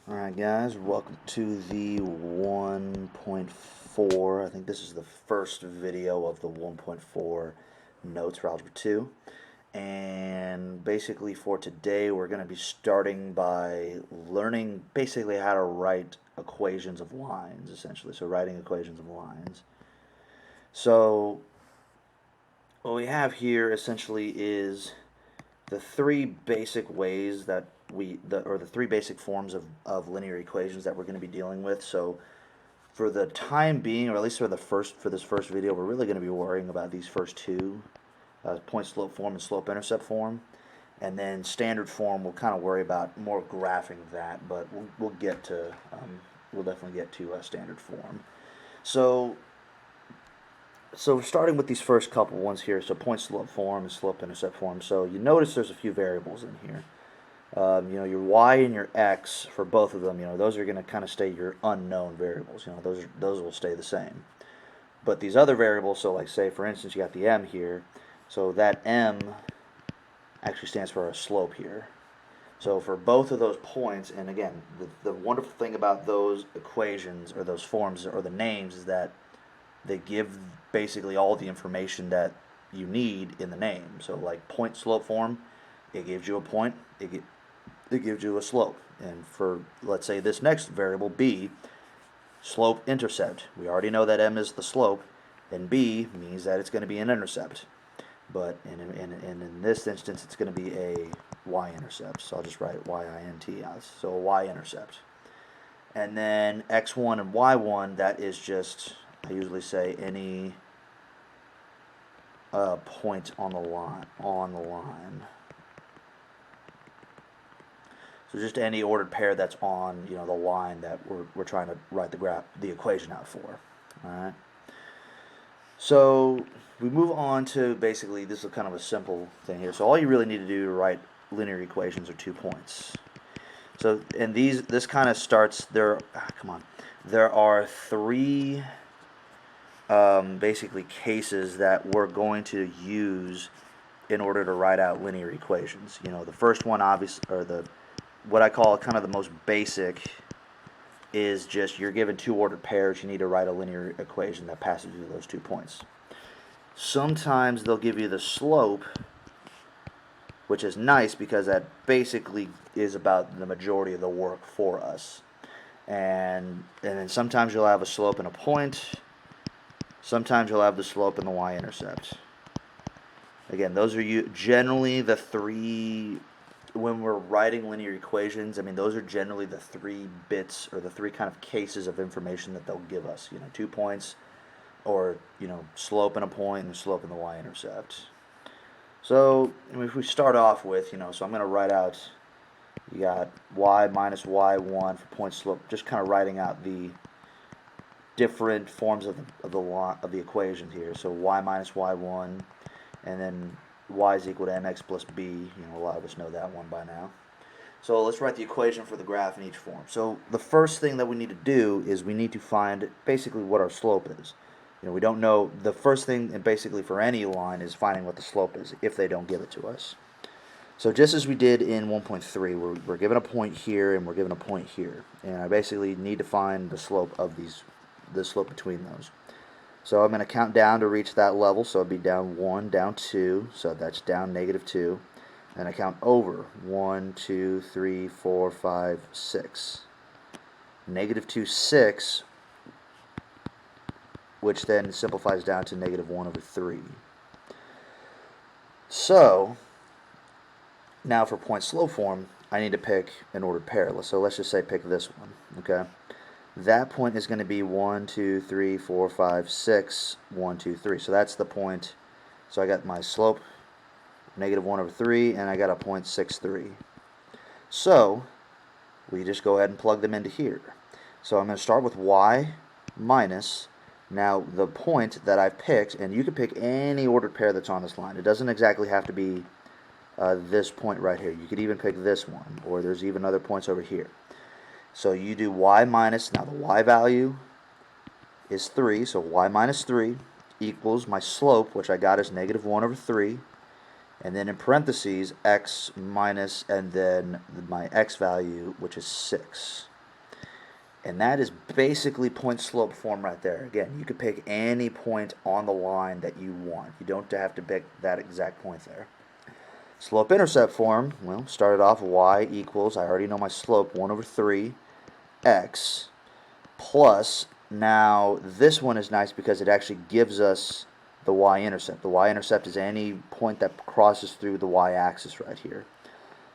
Alright guys, welcome to the 1.4. I think this is the first video of the 1.4 notes for Algebra 2. And basically for today we're going to be starting by learning basically how to write equations of lines, essentially. So writing equations of lines. So what we have here essentially is the three basic ways that the three basic forms of linear equations that we're going to be dealing with. So for the time being, or at least for this first video, we're really going to be worrying about these first two, point-slope form and slope-intercept form. And then standard form, we'll kind of worry about more graphing that, but we'll definitely get to standard form. So starting with these first couple ones here, so point-slope form and slope-intercept form. So you notice there's a few variables in here. Your y and your x for both of them, those are going to kind of stay your unknown variables. Those will stay the same. But these other variables, so like say for instance you got the m here, so that m actually stands for a slope here. So for both of those points, and again, the wonderful thing about those equations or those forms or the names is that they give basically all the information that you need in the name. So like point slope form, it gives you a point, it gives you a slope. And for, let's say, this next variable, b, slope intercept, we already know that m is the slope, and b means that it's going to be an intercept. But in this instance, it's going to be a y-intercept. So I'll just write y-i-n-t out. So a y-intercept. And then x1 and y1, that is just, I usually say, any point on the line. So just any ordered pair that's on the line that we're trying to write the equation out for. All right. So we move on to basically, this is kind of a simple thing here. So all you really need to do to write linear equations are 2 points. So and this kind of starts there. There are three basically cases that we're going to use in order to write out linear equations. The first one, obviously, or what I call kind of the most basic, is just you're given two ordered pairs. You need to write a linear equation that passes through those 2 points. Sometimes they'll give you the slope, which is nice because that basically is about the majority of the work for us. And then sometimes you'll have a slope and a point. Sometimes you'll have the slope and the y-intercept. Again, those are generally the three. When we're writing linear equations, those are generally the 3 bits or the 3 kind of cases of information that they'll give us. 2 points, or slope and a point, and slope and the y-intercept. So if we start off with, so I'm going to write out, you got y minus y1 for point slope, just kind of writing out the different forms of the equation here. So y minus y1, and then y is equal to mx plus b. A lot of us know that one by now. So let's write the equation for the graph in each form. So the first thing that we need to do is we need to find basically what our slope is. We don't know. The first thing, and basically for any line, is finding what the slope is if they don't give it to us. So just as we did in 1.3, we're given a point here and we're given a point here, and I basically need to find the slope of the slope between those. So I'm going to count down to reach that level. So it'd be down 1, down 2. So that's down -2. And I count over 1, 2, 3, 4, 5, 6. -2, 6, which then simplifies down to -1/3. So now for point slope form, I need to pick an ordered pair. So let's just say pick this one. Okay. That point is going to be 1, 2, 3, 4, 5, 6, 1, 2, 3. So that's the point. So I got my slope, -1/3, and I got a point 0.63. So we just go ahead and plug them into here. So I'm going to start with y minus, now the point that I've picked, and you can pick any ordered pair that's on this line. It doesn't exactly have to be this point right here. You could even pick this one, or there's even other points over here. So you do y minus, now the y value is 3, so y minus 3 equals my slope, which I got as -1/3, and then in parentheses x minus, and then my x value, which is 6. And that is basically point-slope form right there. Again, you could pick any point on the line that you want. You don't have to pick that exact point there. Slope-intercept form, well, started off y equals, I already know my slope, 1 over 3 x plus, now this one is nice because it actually gives us the y-intercept. The y-intercept is any point that crosses through the y-axis right here.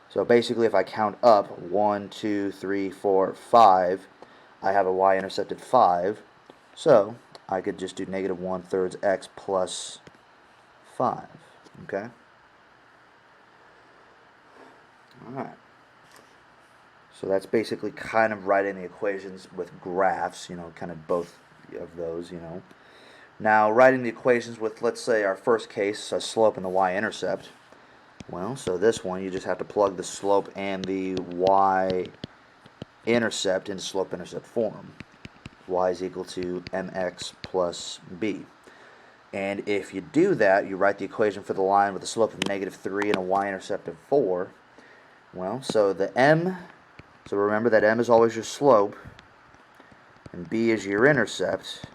So basically if I count up 1, 2, 3, 4, 5, I have a y-intercept at 5, so I could just do negative 1/3 x plus 5, okay? Alright. So that's basically kind of writing the equations with graphs, kind of both of those, Now, writing the equations with, let's say, our first case, a slope and the y-intercept. Well, so this one, you just have to plug the slope and the y-intercept into slope-intercept form. Y is equal to mx plus b. And if you do that, you write the equation for the line with a slope of -3 and a y-intercept of 4. Well, so remember that m is always your slope, and b is your intercept.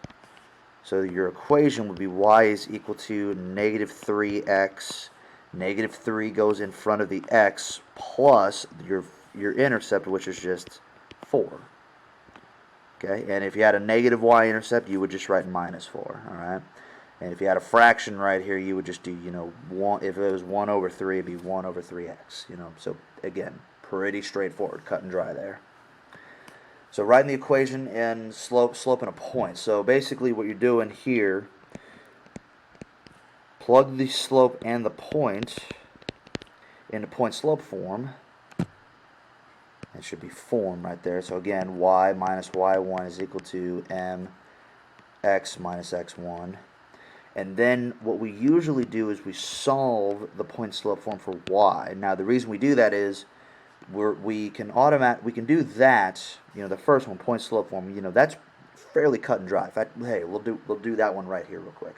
So your equation would be y is equal to -3x. -3 goes in front of the x plus your intercept, which is just 4. Okay, and if you had a negative y-intercept, you would just write -4. All right, and if you had a fraction right here, you would just do, one. If it was 1 over 3, it'd be 1 over 3x. So again, pretty straightforward, cut and dry there. So writing the equation and slope and a point. So basically what you're doing here, plug the slope and the point into point-slope form. It should be form right there. So again, y minus y1 is equal to mx minus x1. And then what we usually do is we solve the point-slope form for y. Now the reason we do that is we can do that, the first one, point-slope form, that's fairly cut and dry. In fact, hey, we'll do that one right here real quick.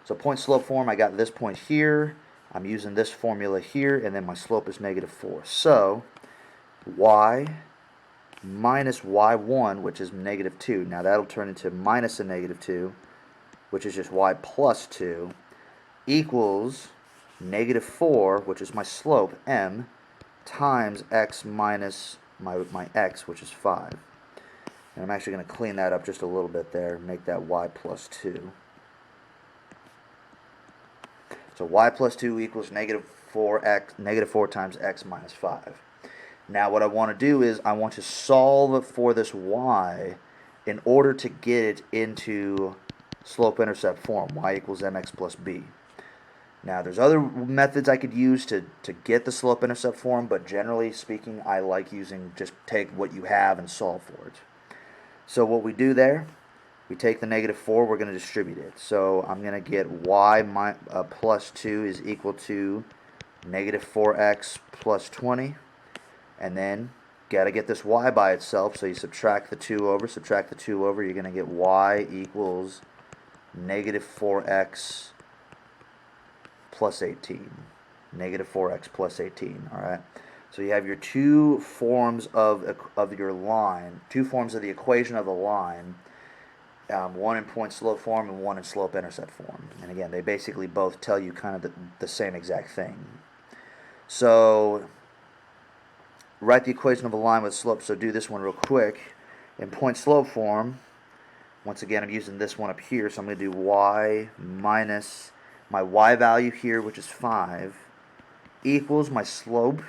So point-slope form, I got this point here, I'm using this formula here, and then my slope is -4. So y minus y1, which is -2, now that'll turn into minus a -2, which is just y plus 2, equals -4, which is my slope, m, times x minus my x, which is 5. And I'm actually going to clean that up just a little bit there, make that y plus 2. So y plus 2 equals -4 times x minus 5. Now what I want to do is I want to solve for this y in order to get it into slope-intercept form, y equals mx plus b. Now there's other methods I could use to get the slope-intercept form, but generally speaking I like using just take what you have and solve for it. So what we do there, we take the -4, we're going to distribute it. So I'm going to get y plus 2 is equal to -4x plus 20. And then, got to get this y by itself, so you subtract the 2 over, you're going to get y equals -4x plus 18. -4x plus 18, alright? So you have your two forms of your line, two forms of the equation of the line, one in point-slope form and one in slope-intercept form. And again, they basically both tell you kind of the same exact thing. So write the equation of a line with slope. So do this one real quick. In point-slope form, once again, I'm using this one up here, so I'm going to do y minus my y value here, which is 5, equals my slope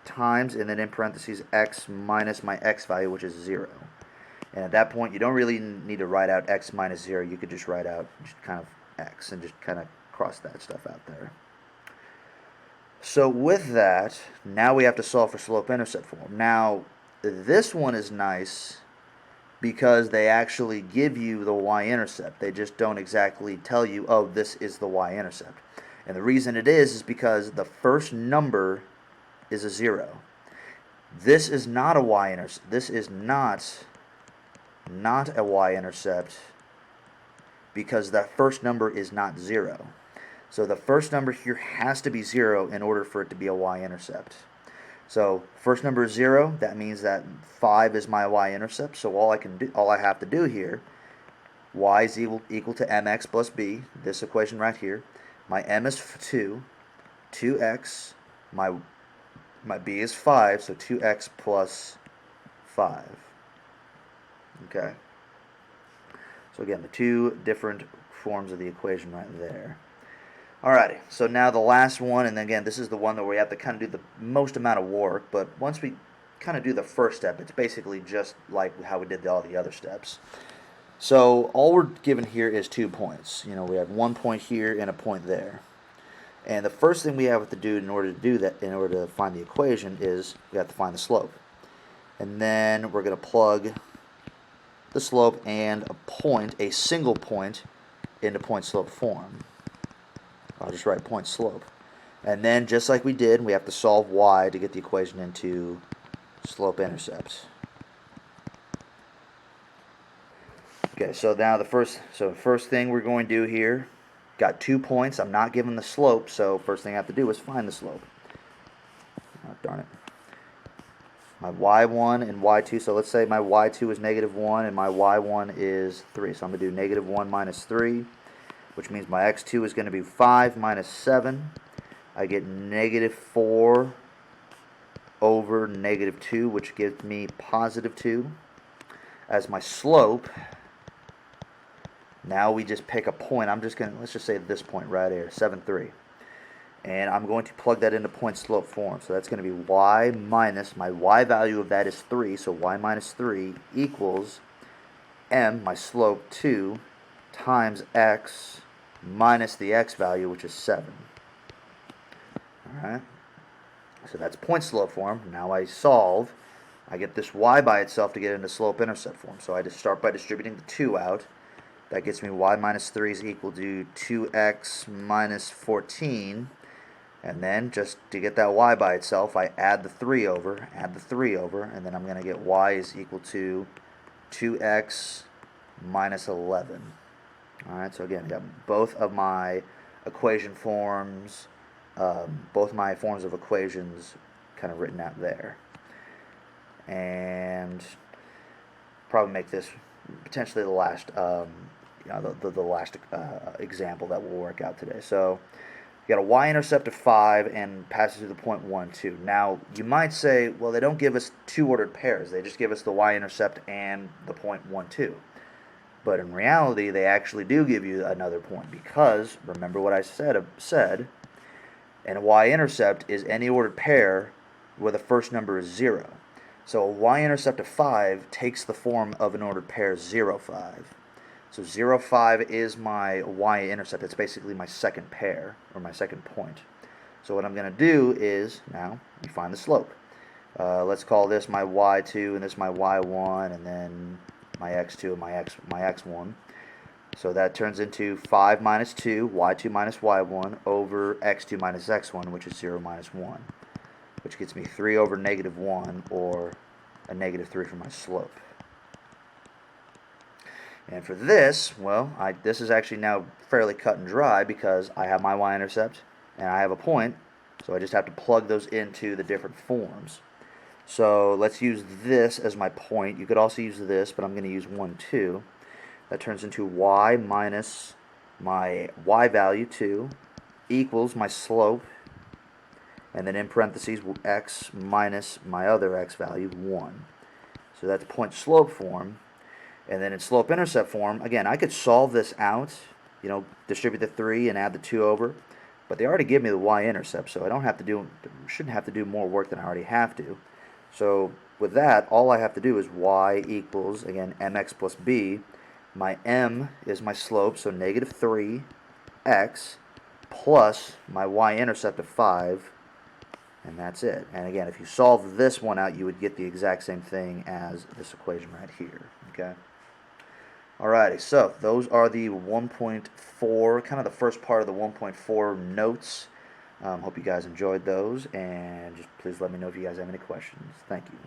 times, and then in parentheses, x minus my x value, which is 0. And at that point, you don't really need to write out x minus 0. You could just write out just kind of x and just kind of cross that stuff out there. So with that, now we have to solve for slope-intercept form. Now, this one is nice because they actually give you the y-intercept. They just don't exactly tell you, oh, this is the y-intercept. And the reason it is because the first number is a 0. This is not a y-intercept. This is not a y-intercept because that first number is not 0. So the first number here has to be 0 in order for it to be a y-intercept. So first number is 0. That means that 5 is my y-intercept. So all I have to do here, y is equal to mx plus b, this equation right here. My m is 2, 2x, my b is 5, so 2x plus 5. Okay. So again, the two different forms of the equation right there. Alrighty, so now the last one, and again, this is the one that we have to kind of do the most amount of work, but once we kind of do the first step, it's basically just like how we did all the other steps. So all we're given here is 2 points. You know, we have 1 point here and a point there. And the first thing we have to do in order to do that, in order to find the equation, is we have to find the slope. And then we're going to plug the slope and a point, a single point, into point slope form. I'll just write point slope. And then just like we did, we have to solve y to get the equation into slope intercept. Okay, so now the first thing we're going to do here, got 2 points. I'm not given the slope, so first thing I have to do is find the slope. Oh, darn it. My y1 and y2, so let's say my y2 is -1 and my y1 is 3. So I'm going to do -1 minus 3, which means my x2 is going to be 5 minus 7. I get -4 over -2, which gives me +2. As my slope, now we just pick a point. Let's just say this point right here, 7, 3. And I'm going to plug that into point slope form. So that's going to be y minus, my y value of that is 3, so y minus 3 equals m, my slope 2, times x minus the x value, which is 7. Alright, so that's point slope form. Now I solve. I get this y by itself to get into slope-intercept form. So I just start by distributing the 2 out. That gets me y minus 3 is equal to 2x minus 14. And then, just to get that y by itself, I add the 3 over, and then I'm going to get y is equal to 2x minus 11. Alright, so again, I got both of my equation forms, both my forms of equations kind of written out there. And probably make this potentially the last, the last example that we'll work out today. So, you got a y-intercept of 5 and passes through the point 1, 2. Now, you might say, well, they don't give us two ordered pairs. They just give us the y-intercept and the point 1, 2. But in reality, they actually do give you another point because, remember what I said, and a y-intercept is any ordered pair where the first number is 0. So a y-intercept of 5 takes the form of an ordered pair 0, 5. So 0, 5 is my y-intercept. It's basically my second pair, or my second point. So what I'm going to do is, now, you find the slope. Let's call this my y2, and this my y1, and then my x2 and my x1. So that turns into 5 minus 2, y2 minus y1, over x2 minus x1, which is 0 minus 1. Which gets me 3 over -1, or a -3 for my slope. And for this, well, this is actually now fairly cut and dry because I have my y-intercept and I have a point, so I just have to plug those into the different forms. So let's use this as my point. You could also use this, but I'm going to use 1, 2. That turns into y minus my y value, 2, equals my slope, and then in parentheses, x minus my other x value, 1. So that's point slope form. And then in slope-intercept form, again, I could solve this out, distribute the 3 and add the 2 over, but they already give me the y-intercept, so I shouldn't have to do more work than I already have to. So with that, all I have to do is y equals, again, mx plus b. My m is my slope, so -3x, plus my y-intercept of 5, and that's it. And again, if you solve this one out, you would get the exact same thing as this equation right here, okay? Alrighty, so those are the 1.4, kind of the first part of the 1.4 notes. Hope you guys enjoyed those, and just please let me know if you guys have any questions. Thank you.